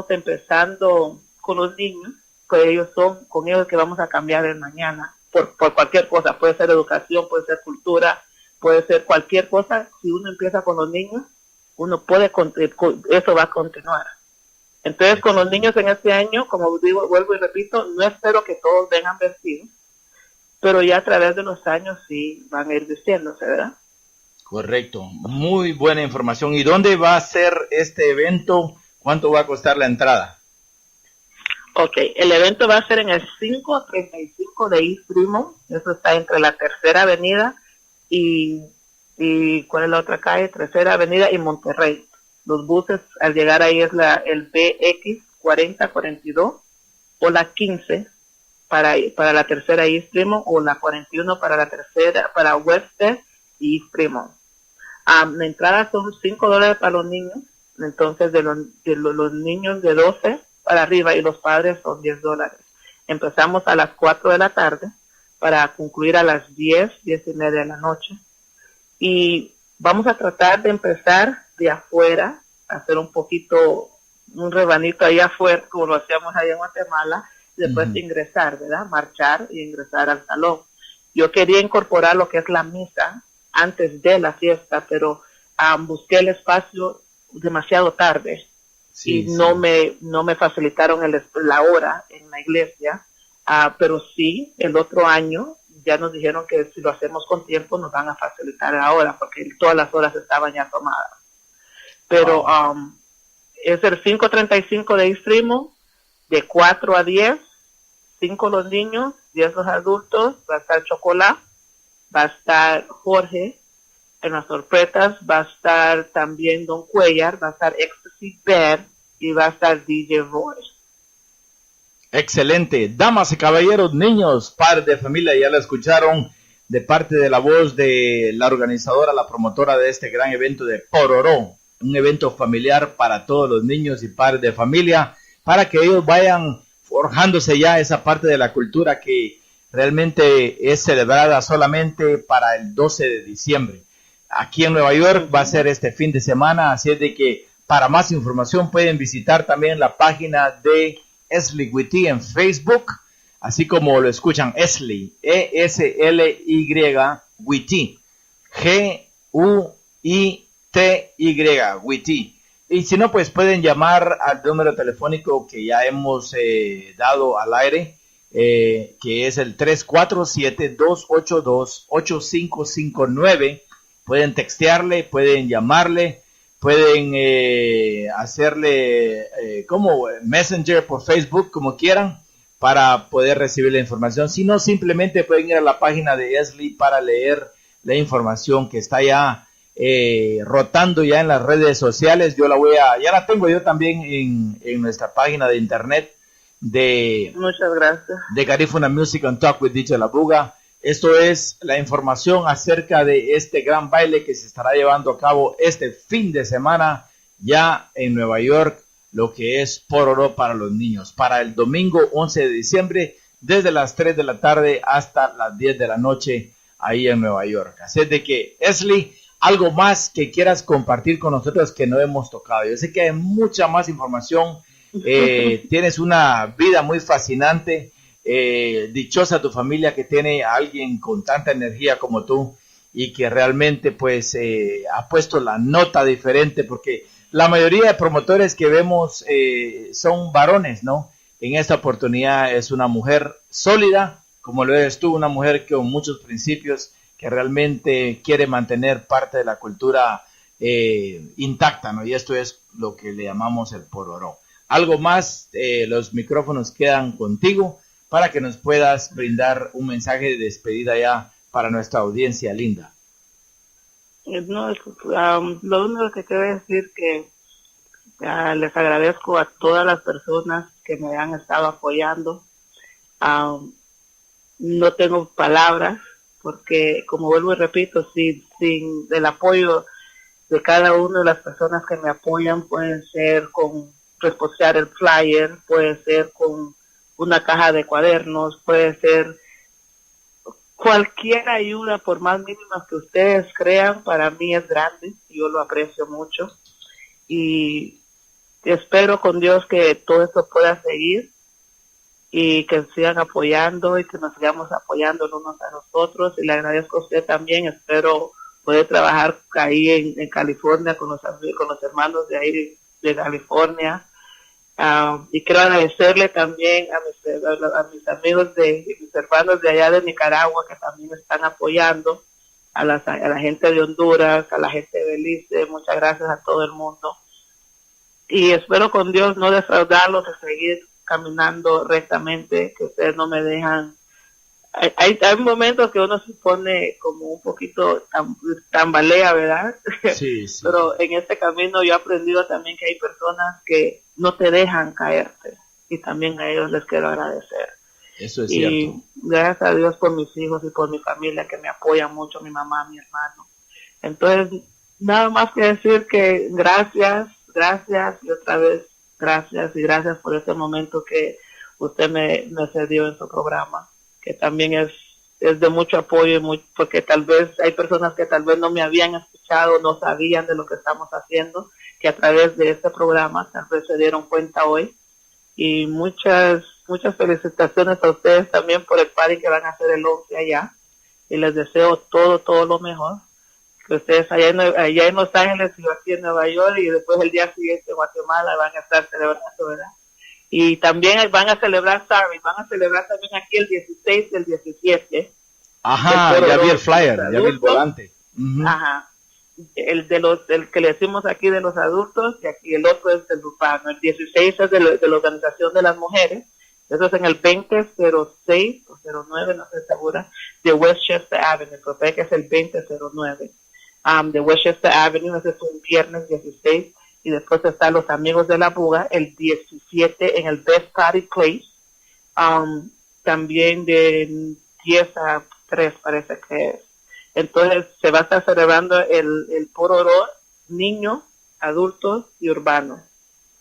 empezando con los niños, que con ellos que vamos a cambiar el mañana, por cualquier cosa. Puede ser educación, puede ser cultura, puede ser cualquier cosa. Si uno empieza con los niños, uno puede, eso va a continuar. Entonces, con los niños en este año, como digo, vuelvo y repito, no espero que todos vengan vestidos, pero ya a través de los años sí van a ir vistiéndose, ¿verdad? Correcto, muy buena información. ¿Y dónde va a ser este evento? ¿Cuánto va a costar la entrada? Ok, el evento va a ser en el 535 de East Fremont. Eso está entre la Tercera Avenida y ¿cuál es la otra calle? Tercera Avenida y Monterrey. Los buses al llegar ahí es el BX 4042 o la 15 para la tercera East Fremont o la 41 para la tercera, para Webster y East Fremont. La entrada son $5 para los niños, entonces los niños de 12 para arriba y los padres son $10. Empezamos a las 4 de la tarde para concluir a las 10:30 de la noche. Y vamos a tratar de empezar de afuera, hacer un rebanito ahí afuera, como lo hacíamos allá en Guatemala, y después ingresar, ¿verdad? Marchar y ingresar al salón. Yo quería incorporar lo que es la misa antes de la fiesta, pero busqué el espacio demasiado tarde y no me facilitaron la hora en la iglesia, pero sí, el otro año ya nos dijeron que si lo hacemos con tiempo nos van a facilitar la hora, porque todas las horas estaban ya tomadas. Pero es el 535 de East Fremont, de 4 a 10, 5 los niños, 10 los adultos, va a estar Chocolate, va a estar Jorge en las sorpresas, va a estar también Don Cuellar, va a estar Ecstasy Bear y va a estar DJ Roy. Excelente. Damas y caballeros, niños, padres de familia, ya lo escucharon de parte de la voz de la organizadora, la promotora de este gran evento de Pororó, un evento familiar para todos los niños y padres de familia, para que ellos vayan forjándose ya esa parte de la cultura que realmente es celebrada solamente para el 12 de diciembre. Aquí en Nueva York va a ser este fin de semana, así es de que para más información pueden visitar también la página de Esli Witty en Facebook, así como lo escuchan, Esli, E-S-L-Y, Witty, G-U-I-T-Y, Witty. Y si no, pues pueden llamar al número telefónico que ya hemos dado al aire, que es el 347-282-8559. Pueden textearle, pueden llamarle, pueden hacerle como Messenger por Facebook, como quieran, para poder recibir la información. Si no, simplemente pueden ir a la página de Esli para leer la información que está ya rotando ya en las redes sociales. Ya la tengo yo también en nuestra página de internet Muchas gracias. De Garifuna Music and Talk with DJ La Buga. Esto es la información acerca de este gran baile que se estará llevando a cabo este fin de semana ya en Nueva York, lo que es Pororó para los niños, para el domingo 11 de diciembre, desde las 3 de la tarde hasta las 10 de la noche, ahí en Nueva York. Así es de que, Esli, algo más que quieras compartir con nosotros que no hemos tocado. Yo sé que hay mucha más información, tienes una vida muy fascinante, dichosa tu familia que tiene a alguien con tanta energía como tú y que realmente pues ha puesto la nota diferente, porque la mayoría de promotores que vemos son varones, ¿no? En esta oportunidad es una mujer sólida, como lo eres tú, una mujer con muchos principios, que realmente quiere mantener parte de la cultura intacta, ¿no? Y esto es lo que le llamamos el Pororó. Algo más, los micrófonos quedan contigo para que nos puedas brindar un mensaje de despedida ya para nuestra audiencia linda. No, lo único que quiero decir que les agradezco a todas las personas que me han estado apoyando. No tengo palabras porque, como vuelvo y repito, sin el apoyo de cada una de las personas que me apoyan, pueden ser con repostear el flyer, puede ser con una caja de cuadernos, puede ser cualquier ayuda, por más mínima que ustedes crean, para mí es grande, yo lo aprecio mucho y espero con Dios que todo esto pueda seguir y que sigan apoyando y que nos sigamos apoyando los unos a nosotros, y le agradezco a usted también. Espero poder trabajar ahí en California con los hermanos de ahí de California. Y quiero agradecerle también a mis amigos mis hermanos de allá de Nicaragua, que también me están apoyando. a la gente de Honduras, a la gente de Belice, muchas gracias a todo el mundo. Y espero con Dios no defraudarlos, de seguir caminando rectamente, que ustedes no me dejan. Hay momentos que uno se pone como un poquito tambalea, ¿verdad? Sí, sí. Pero en este camino yo he aprendido también que hay personas que no te dejan caerte, y también a ellos les quiero agradecer. Eso es y cierto. Gracias a Dios por mis hijos y por mi familia, que me apoyan mucho, mi mamá, mi hermano. Entonces, nada más que decir que gracias y otra vez gracias, y gracias por este momento que usted me cedió en su programa, que también es de mucho apoyo, porque tal vez hay personas que tal vez no me habían escuchado, no sabían de lo que estamos haciendo, que a través de este programa tal vez se dieron cuenta hoy. Y muchas felicitaciones a ustedes también por el party que van a hacer el 11 allá, y les deseo todo lo mejor, que ustedes allá en Los Ángeles y aquí en Nueva York, y después el día siguiente en Guatemala van a estar celebrando, ¿verdad? Y también van a celebrar también aquí el 16 y el 17. Ajá, ya vi el flyer, ya vi el volante. Ajá. El que le decimos aquí de los adultos, y aquí el otro es del urbano. El 16 es de la Organización de las Mujeres. Eso es en el 2006 o 09, no estoy segura, de Westchester Avenue. Creo que es el 2009. De Westchester Avenue, ese es un viernes 16. Y después están los Amigos de la Buga, el 17 en el Best Party Place. También de 10 a 3 parece que es. Entonces se va a estar celebrando el Pororó, niños, adultos y urbanos.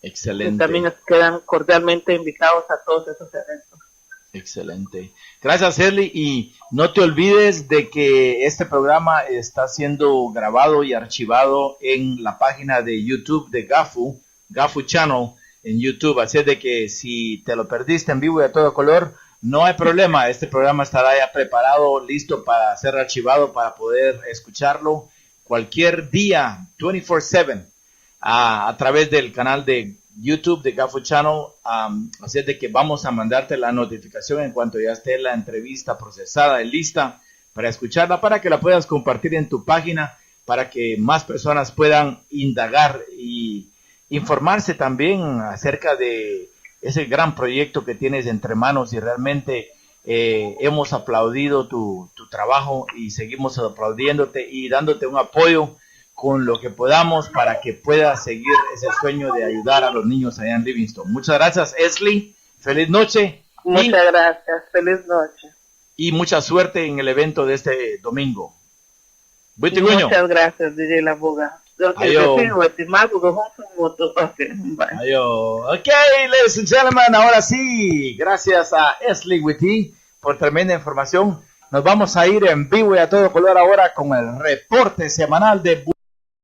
Excelente. Y también quedan cordialmente invitados a todos esos eventos. Excelente. Gracias, Esli. Y no te olvides de que este programa está siendo grabado y archivado en la página de YouTube de Gafu Channel en YouTube. Así es de que si te lo perdiste en vivo y a todo color, no hay problema. Este programa estará ya preparado, listo para ser archivado, para poder escucharlo cualquier día, 24/7, a través del canal de YouTube de Gafu Channel. Así es de que vamos a mandarte la notificación en cuanto ya esté la entrevista procesada y lista para escucharla, para que la puedas compartir en tu página, para que más personas puedan indagar y informarse también acerca de ese gran proyecto que tienes entre manos. Y realmente hemos aplaudido tu trabajo y seguimos aplaudiéndote y dándote un apoyo con lo que podamos para que puedas seguir ese sueño de ayudar a los niños allá en Livingston. Muchas gracias, Esli. Feliz noche. Muchas gracias. Feliz noche. Y mucha suerte en el evento de este domingo. Muchas gracias, DJ La Buga. Okay, ladies and gentlemen, ahora sí, gracias a Esli Witty por tremenda información. Nos vamos a ir en vivo y a todo color ahora con el reporte semanal de